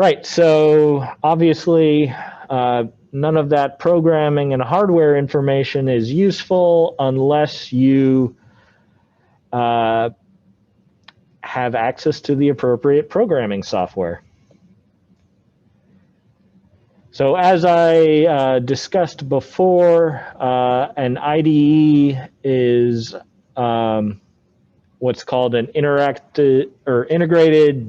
Right. So obviously, none of that programming and hardware information is useful unless you have access to the appropriate programming software. So as I discussed before, an IDE is what's called an integrated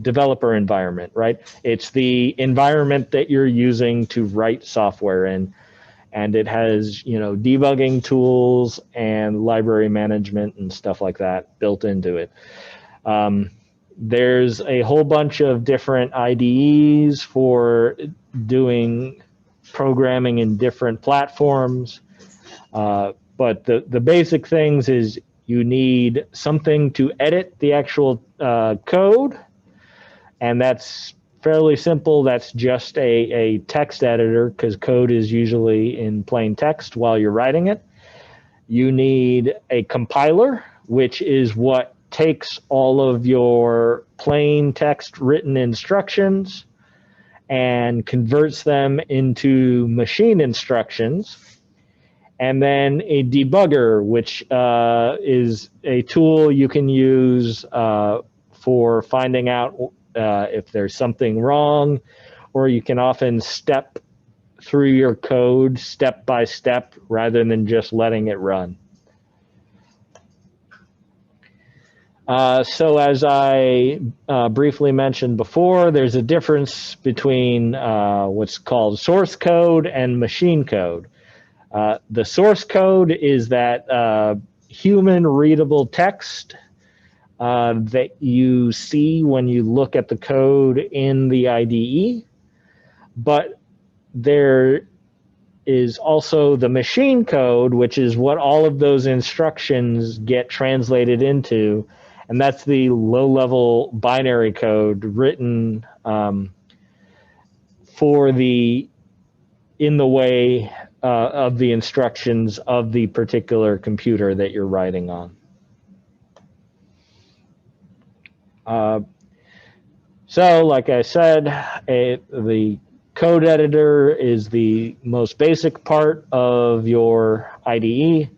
developer environment, right? It's the environment that you're using to write software in, and it has, debugging tools and library management and stuff like that built into it. There's a whole bunch of different IDEs for doing programming in different platforms. But the basic things is you need something to edit the actual code, and that's fairly simple. That's just a text editor, because code is usually in plain text while you're writing it. You need a compiler, which is what takes all of your plain text written instructions and converts them into machine instructions. And then a debugger, which is a tool you can use for finding out if there's something wrong, or you can often step through your code step by step rather than just letting it run. So as I briefly mentioned before, there's a difference between what's called source code and machine code. The source code is that human readable text that you see when you look at the code in the IDE, but there is also the machine code, which is what all of those instructions get translated into, and that's the low-level binary code written in the way of the instructions of the particular computer that you're writing on. So, like I said, the code editor is the most basic part of your IDE.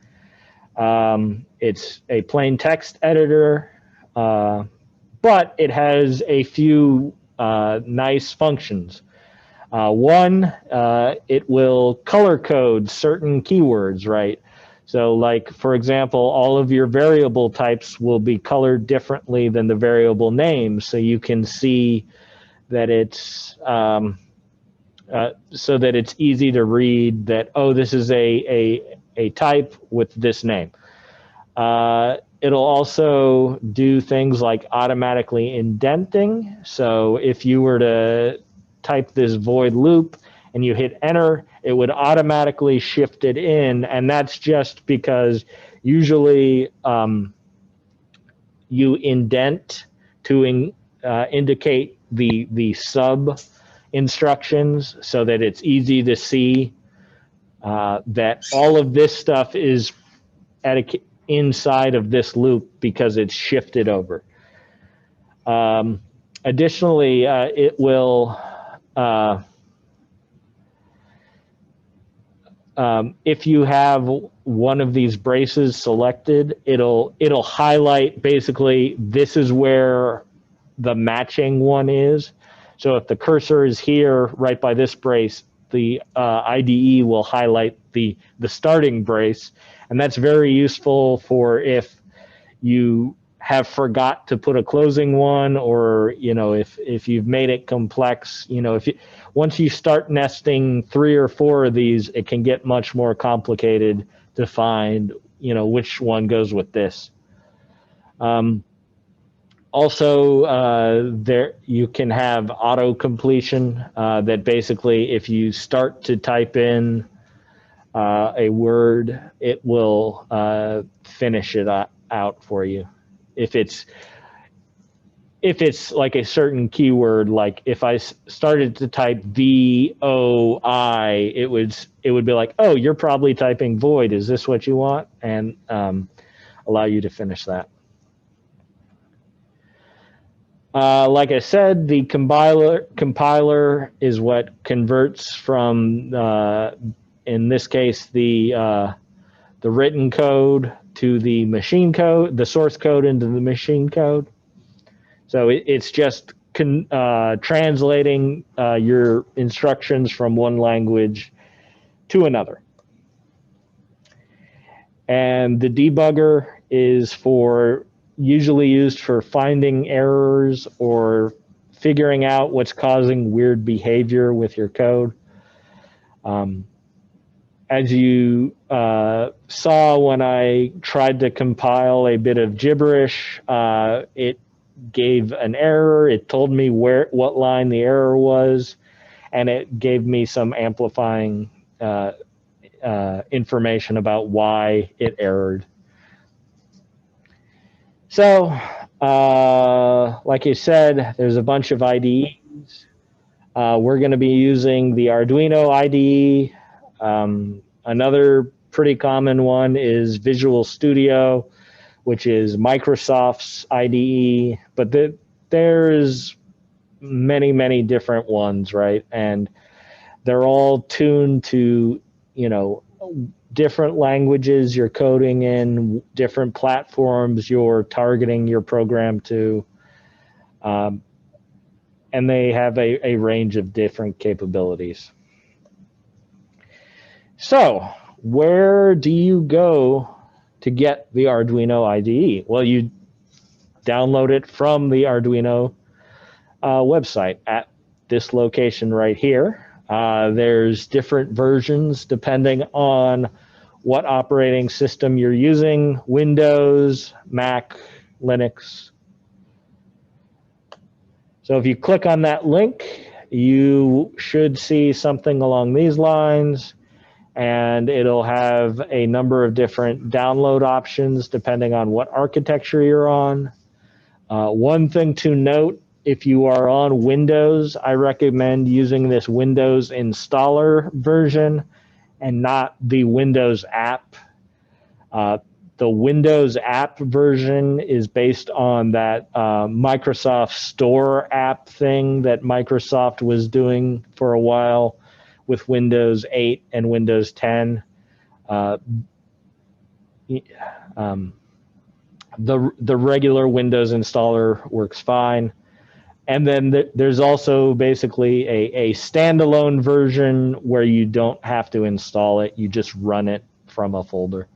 It's a plain text editor, but it has a few nice functions. One, it will color code certain keywords, right? So like, for example, all of your variable types will be colored differently than the variable names, so you can see that it's so that it's easy to read that, oh, this is a type with this name. It'll also do things like automatically indenting. So if you were to type this void loop and you hit enter, it would automatically shift it in, and that's just because usually you indent to indicate the sub instructions so that it's easy to see that all of this stuff is inside of this loop because it's shifted over. Additionally, it will if you have one of these braces selected, it'll highlight basically this is where the matching one is. So if the cursor is here right by this brace, the IDE will highlight the starting brace, and that's very useful for if you have forgot to put a closing one, or if you've made it complex, once you start nesting 3 or 4 of these, it can get much more complicated to find which one goes with this. Also, there you can have auto completion that basically if you start to type in a word, it will finish it out for you. If it's like a certain keyword, like if I started to type VOI, it would be like, oh, you're probably typing void. Is this what you want? And allow you to finish that. Like I said, the compiler is what converts from, in this case, the written code to the machine code, the source code into the machine code. So it's just translating your instructions from one language to another. And the debugger is usually used for finding errors or figuring out what's causing weird behavior with your code. As you saw when I tried to compile a bit of gibberish, it gave an error. It told me what line the error was, and it gave me some amplifying information about why it errored. So, like you said, there's a bunch of IDEs. We're going to be using the Arduino IDE. Another pretty common one is Visual Studio, which is Microsoft's IDE, but there's many, many different ones, right? And they're all tuned to, different languages you're coding in, different platforms you're targeting your program to. And they have a range of different capabilities. So where do you go to get the Arduino IDE? Well, you download it from the Arduino website at this location right here. There's different versions depending on what operating system you're using: Windows, Mac, Linux. So if you click on that link, you should see something along these lines, and it'll have a number of different download options depending on what architecture you're on. One thing to note, if you are on Windows, I recommend using this Windows installer version and not the Windows app. The Windows app version is based on that Microsoft Store app thing that Microsoft was doing for a while with Windows 8 and Windows 10. The regular Windows installer works fine. And then there's also basically a standalone version where you don't have to install it. You just run it from a folder.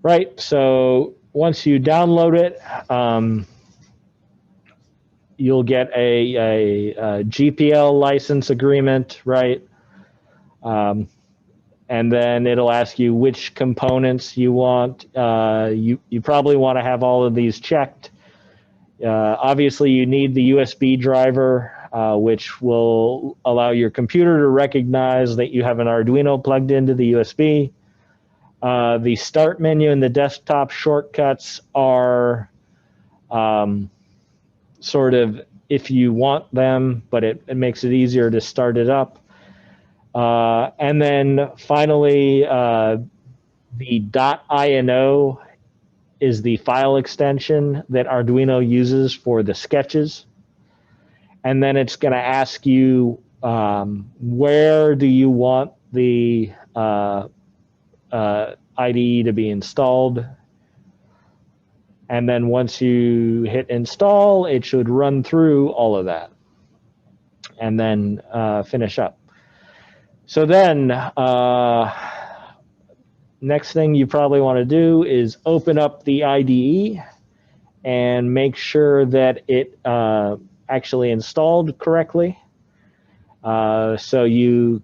Right, so once you download it, you'll get a GPL license agreement, right? And then it'll ask you which components you want. You probably want to have all of these checked. Obviously, you need the USB driver, which will allow your computer to recognize that you have an Arduino plugged into the USB. The start menu and the desktop shortcuts are sort of if you want them, but it makes it easier to start it up. And then finally, the .ino is the file extension that Arduino uses for the sketches. And then it's going to ask you where do you want the IDE to be installed. And then once you hit install, it should run through all of that and then finish up. So then next thing you probably want to do is open up the IDE and make sure that it actually installed correctly. So you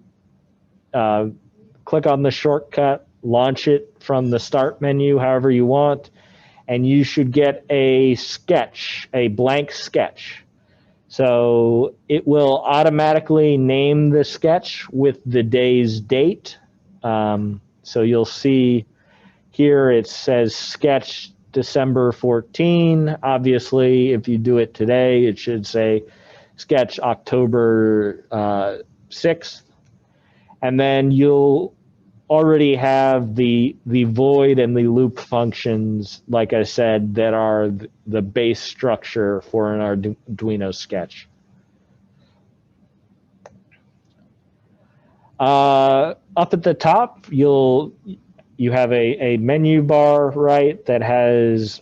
click on the shortcut, launch it from the start menu however you want, and you should get a sketch, a blank sketch. So it will automatically name the sketch with the day's date. So you'll see here it says sketch December 14. Obviously, if you do it today, it should say sketch October 6th. And then you'll already have the void and the loop functions, like I said, that are the base structure for an Arduino sketch. Up at the top, you have a menu bar, right, that has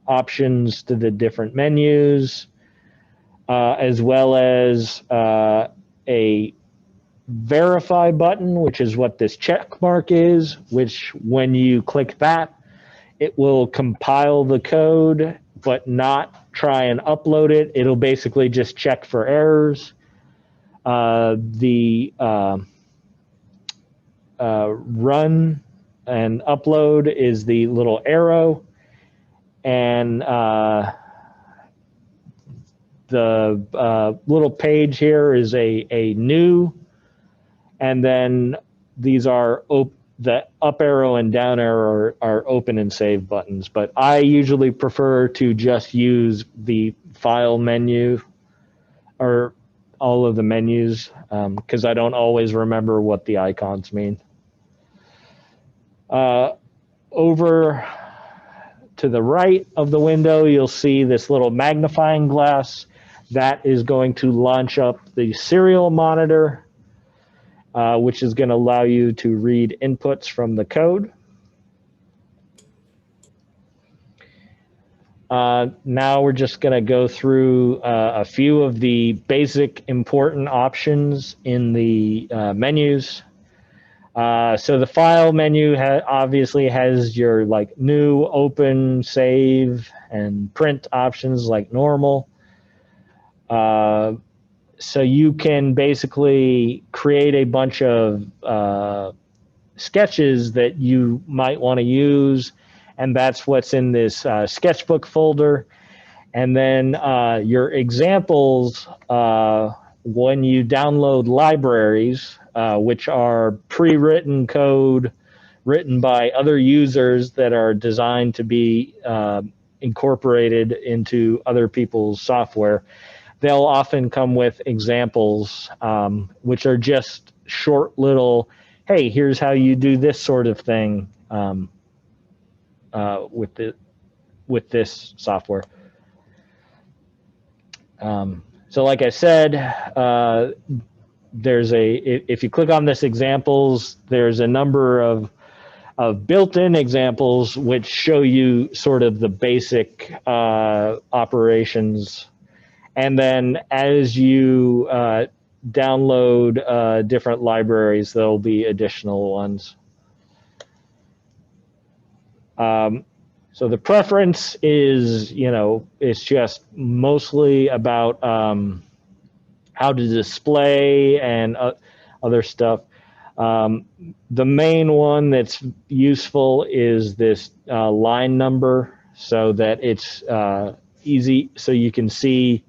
options to the different menus, as well as a verify button, which is what this check mark is, which when you click that, it will compile the code, but not try and upload it. It'll basically just check for errors. The run and upload is the little arrow, and the little page here is a new, and then these are the up arrow and down arrow are open and save buttons, but I usually prefer to just use the file menu or all of the menus because I don't always remember what the icons mean. Over to the right of the window, you'll see this little magnifying glass that is going to launch up the serial monitor, which is going to allow you to read inputs from the code. Now we're just going to go through a few of the basic important options in the menus. So the file menu obviously has your like new, open, save, and print options like normal. So you can basically create a bunch of sketches that you might want to use, and that's what's in this sketchbook folder. And then your examples, when you download libraries, which are pre-written code written by other users that are designed to be incorporated into other people's software, they'll often come with examples, which are just short little, hey, here's how you do this sort of thing with this software. So like I said, if you click on this examples, there's a number of built-in examples which show you sort of the basic operations. And then as you download different libraries, there'll be additional ones. So the preference is, it's just mostly about how to display and other stuff. The main one that's useful is this line number, so that it's easy, so you can see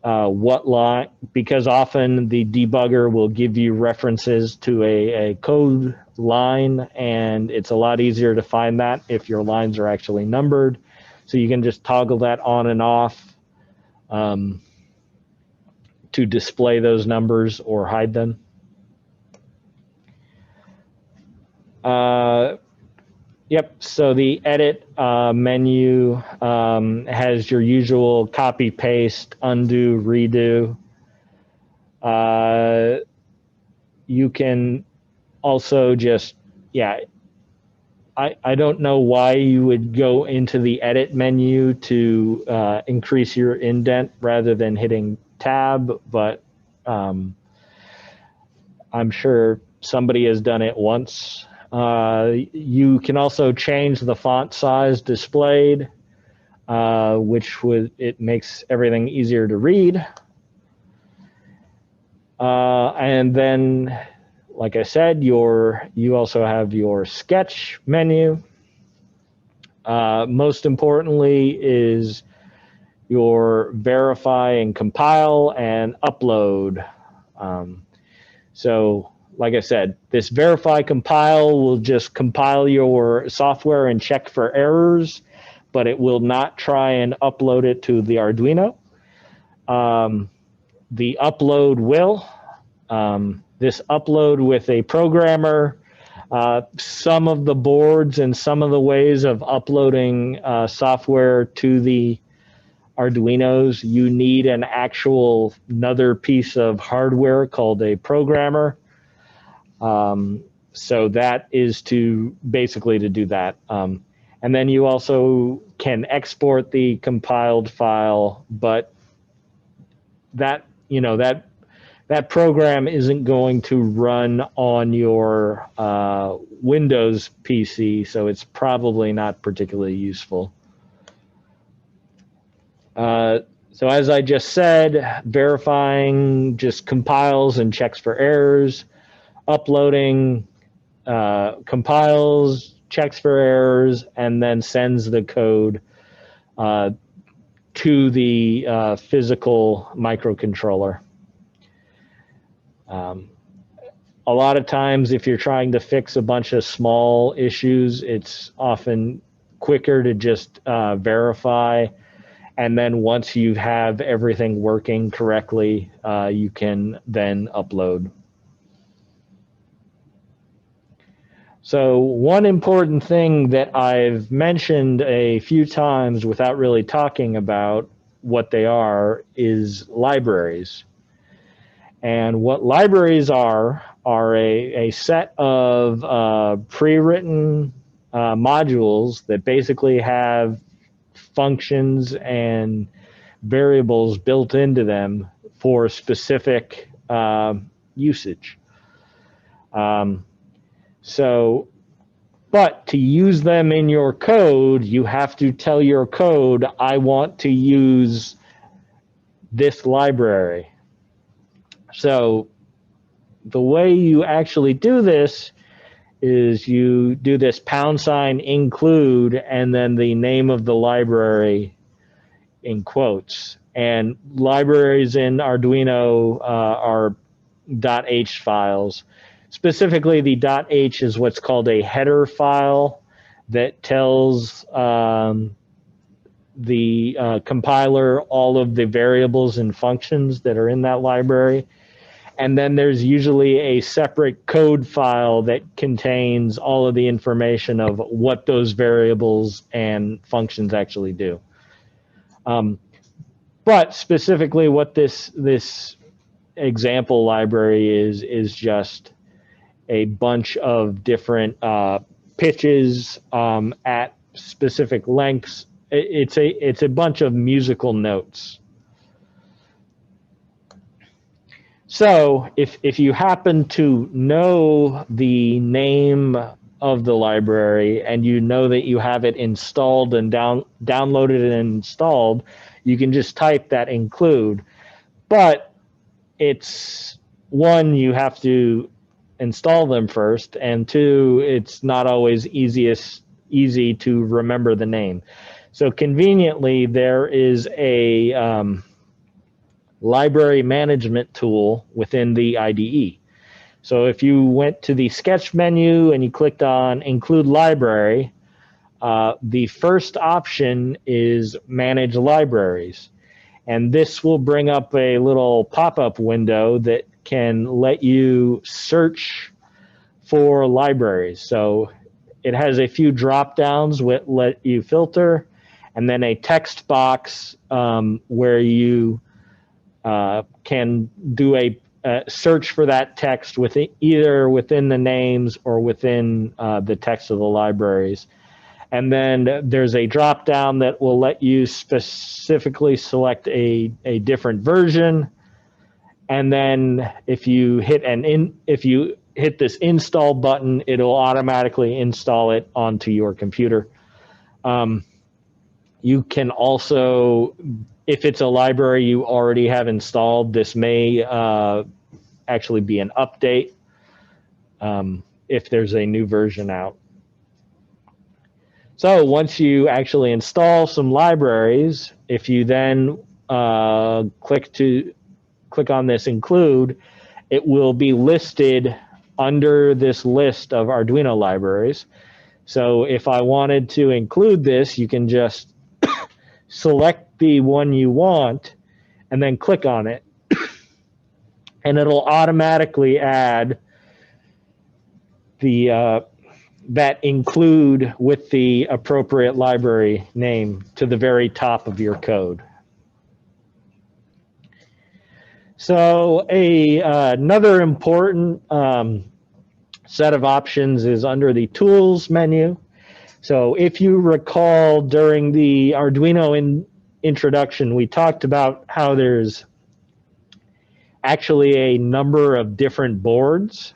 what line, because often the debugger will give you references to a code line, and it's a lot easier to find that if your lines are actually numbered. So you can just toggle that on and off to display those numbers or hide them. Yep, so the edit menu has your usual copy, paste, undo, redo. You can also just, I don't know why you would go into the edit menu to increase your indent rather than hitting tab, but I'm sure somebody has done it once. You can also change the font size displayed, it makes everything easier to read. And then, like I said, you also have your sketch menu. Most importantly is your verify and compile and upload. So like I said, this verify compile will just compile your software and check for errors, but it will not try and upload it to the Arduino. The upload will. this upload with a programmer. Some of the boards and some of the ways of uploading software to the Arduinos, you need an actual another piece of hardware called a programmer. So that is to basically to do that. And then you also can export the compiled file, but that, you know, that program isn't going to run on your Windows PC, so it's probably not particularly useful. So as I just said, verifying just compiles and checks for errors, uploading compiles, checks for errors, and then sends the code to the physical microcontroller. A lot of times, if you're trying to fix a bunch of small issues, it's often quicker to just verify. And then once you have everything working correctly, you can then upload. So one important thing that I've mentioned a few times without really talking about what they are is libraries. And what libraries are a set of pre-written modules that basically have functions and variables built into them for specific usage. But to use them in your code, you have to tell your code, I want to use this library. So the way you actually do this is you do this # include and then the name of the library in quotes. And libraries in Arduino are .h files. Specifically, the .h is what's called a header file that tells the compiler all of the variables and functions that are in that library. And then there's usually a separate code file that contains all of the information of what those variables and functions actually do. But specifically what this example library is just a bunch of different pitches at specific lengths. It's a bunch of musical notes. So if you happen to know the name of the library and you know that you have it installed and downloaded and installed, you can just type that include. But it's one, you have to install them first, and two, it's not always easy to remember the name. So conveniently, there is a library management tool within the IDE. So if you went to the sketch menu and you clicked on include library, the first option is manage libraries. And this will bring up a little pop-up window that can let you search for libraries. So it has a few drop downs that let you filter, and then a text box where you can do a search for that text either within the names or within the text of the libraries. And then there's a drop down that will let you specifically select a different version. And then if you hit this install button, it'll automatically install it onto your computer. You can also, if it's a library you already have installed, this may actually be an update if there's a new version out. So once you actually install some libraries, if you then click on this include, it will be listed under this list of Arduino libraries. So if I wanted to include this, you can just select the one you want and then click on it. and it'll automatically add the that include with the appropriate library name to the very top of your code. So another important set of options is under the Tools menu. So if you recall, during the Arduino introduction, we talked about how there's actually a number of different boards.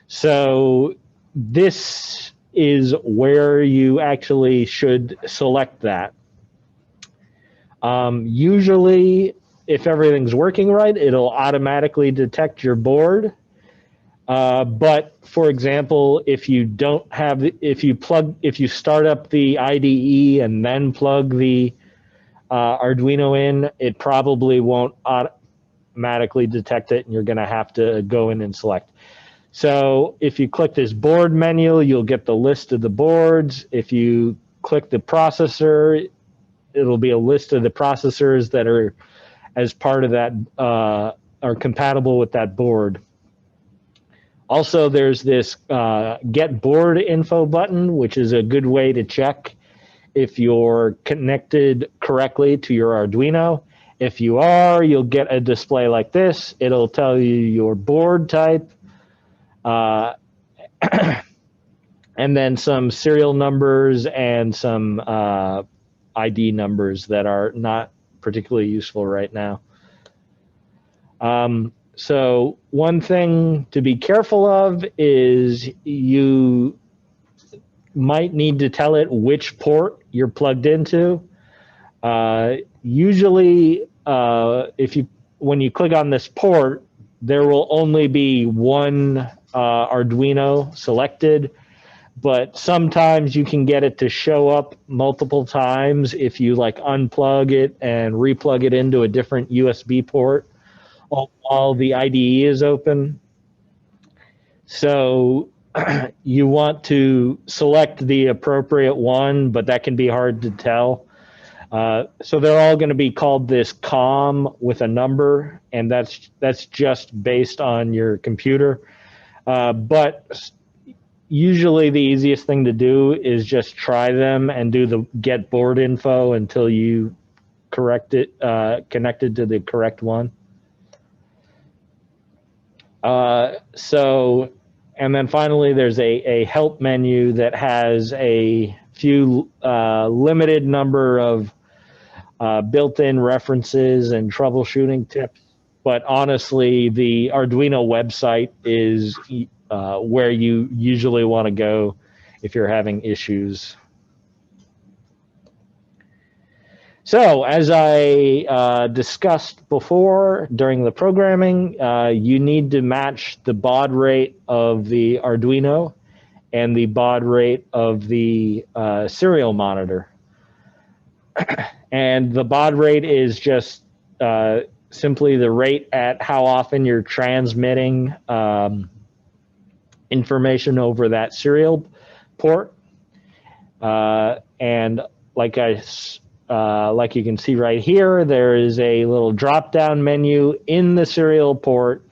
So this is where you actually should select that. Usually, if everything's working right, it'll automatically detect your board. But for example, if you don't have, if you start up the IDE and then plug the Arduino in, it probably won't automatically detect it, and you're going to have to go in and select. So if you click this board menu, you'll get the list of the boards. If you click the processor, it'll be a list of the processors that are as part of that, are compatible with that board. Also, there's this Get Board Info button, which is a good way to check if you're connected correctly to your Arduino. If you are, you'll get a display like this. It'll tell you your board type, and then some serial numbers and some ID numbers that are not particularly useful right now. So one thing to be careful of is you might need to tell it which port you're plugged into. Usually, when you click on this port, there will only be one Arduino selected, but sometimes you can get it to show up multiple times if you like unplug it and replug it into a different USB port while the IDE is open. So you want to select the appropriate one, but that can be hard to tell. So they're all going to be called this COM with a number, and that's just based on your computer. But usually the easiest thing to do is just try them and do the Get Board Info until you connected to the correct one. And then finally, there's a help menu that has a few limited number of built-in references and troubleshooting tips. But honestly, the Arduino website is where you usually want to go if you're having issues. So as I discussed before during the programming, you need to match the baud rate of the Arduino and the baud rate of the serial monitor. And the baud rate is just simply the rate at how often you're transmitting information over that serial port. And like you can see right here, there is a little drop-down menu in the serial port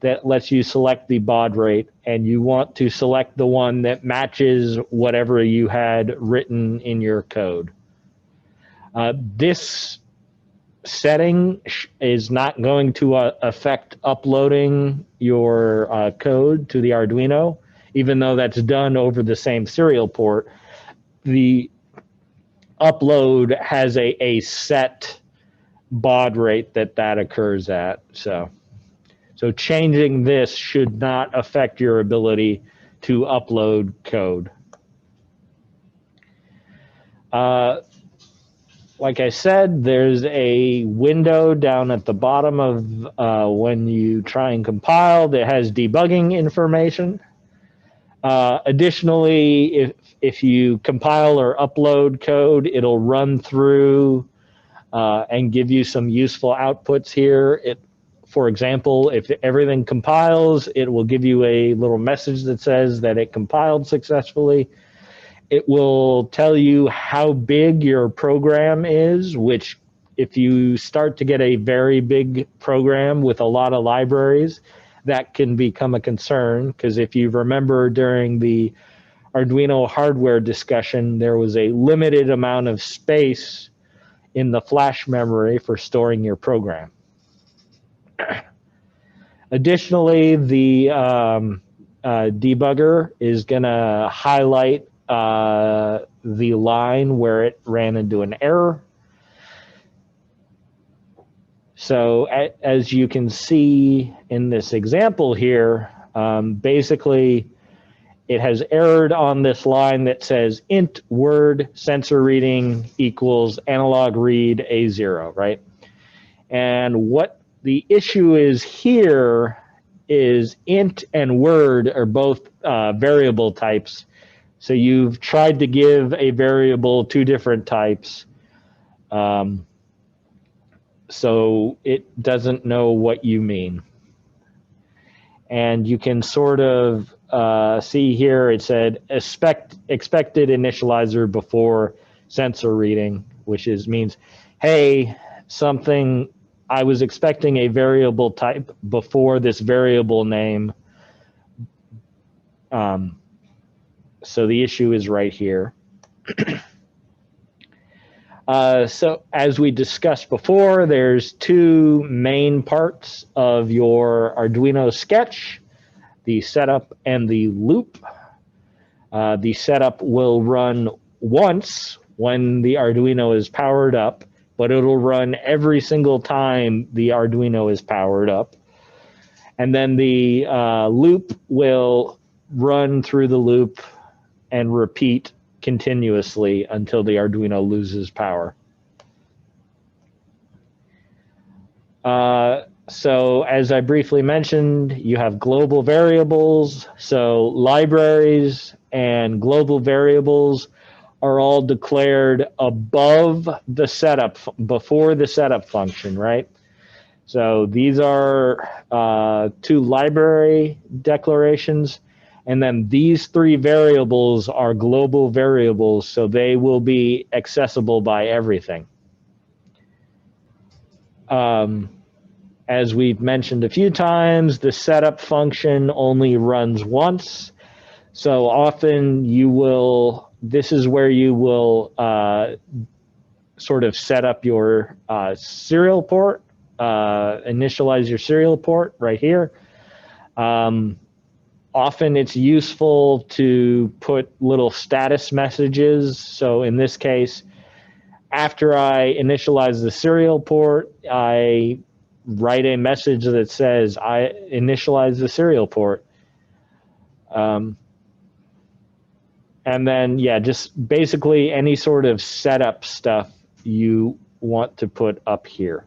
that lets you select the baud rate, and you want to select the one that matches whatever you had written in your code. This setting is not going to affect uploading your code to the Arduino, even though that's done over the same serial port. The upload has a set baud rate that occurs at. So changing this should not affect your ability to upload code. Like I said, there's a window down at the bottom of when you try and compile that has debugging information. Additionally, if you compile or upload code, it'll run through and give you some useful outputs here. For example, if everything compiles, it will give you a little message that says that it compiled successfully. It will tell you how big your program is, which if you start to get a very big program with a lot of libraries, that can become a concern, because if you remember during the Arduino hardware discussion, there was a limited amount of space in the flash memory for storing your program. Additionally, the debugger is going to highlight the line where it ran into an error. So as you can see in this example here, basically it has errored on this line that says int word sensor reading equals analog read A0, right? And what the issue is here is int and word are both variable types. So you've tried to give a variable two different types. So it doesn't know what you mean. And you can sort of see here, it said expected initializer before sensor reading, which means, hey, something, I was expecting a variable type before this variable name. So the issue is right here. So as we discussed before, there's two main parts of your Arduino sketch, the setup and the loop. The setup will run once when the Arduino is powered up, but it'll run every single time the Arduino is powered up. And then the loop will run through the loop and repeat continuously until the Arduino loses power. So as I briefly mentioned, you have global variables. So libraries and global variables are all declared above the setup, before the setup function, right? So these are two library declarations. And then these three variables are global variables, so they will be accessible by everything. As we've mentioned a few times, the setup function only runs once. So often you will, this is where you will sort of set up your serial port, initialize your serial port right here. Often it's useful to put little status messages. So in this case, after I initialize the serial port, I write a message that says I initialize the serial port. And then, yeah, just basically any sort of setup stuff you want to put up here.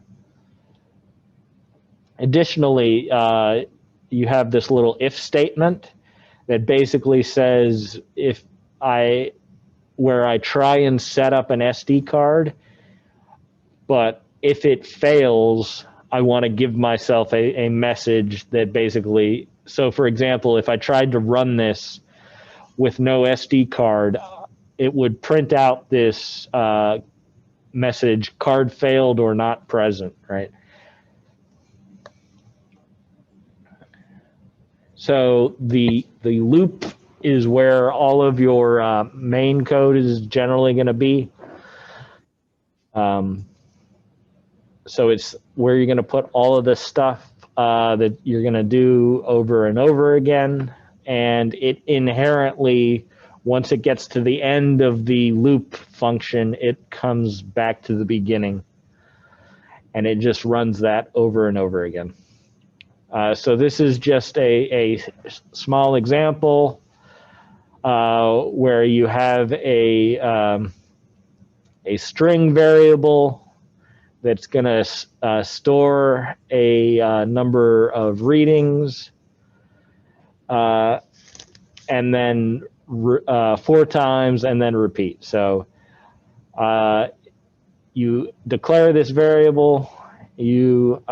Additionally, you have this little if statement that basically says where I try and set up an SD card, but if it fails, I want to give myself a message that basically, so for example, if I tried to run this with no SD card, it would print out this message, card failed or not present, right? So the loop is where all of your main code is generally going to be. So it's where you're going to put all of the stuff that you're going to do over and over again. And it inherently, once it gets to the end of the loop function, it comes back to the beginning. And it just runs that over and over again. So this is just a small example where you have a string variable that's going to store a number of readings, and then 4 times, and then repeat. So you declare this variable, you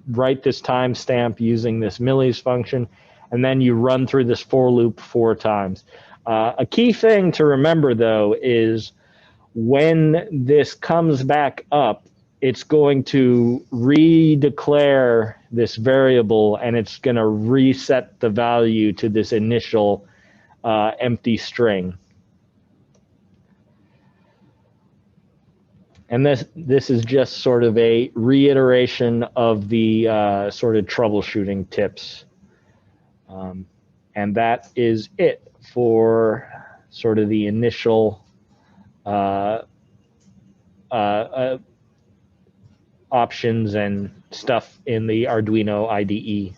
write this timestamp using this millis function, and then you run through this for loop 4 times. A key thing to remember, though, is When this comes back up, it's going to redeclare this variable, and it's going to reset the value to this initial empty string. And this is just sort of a reiteration of the sort of troubleshooting tips. And that is it for sort of the initial options and stuff in the Arduino IDE.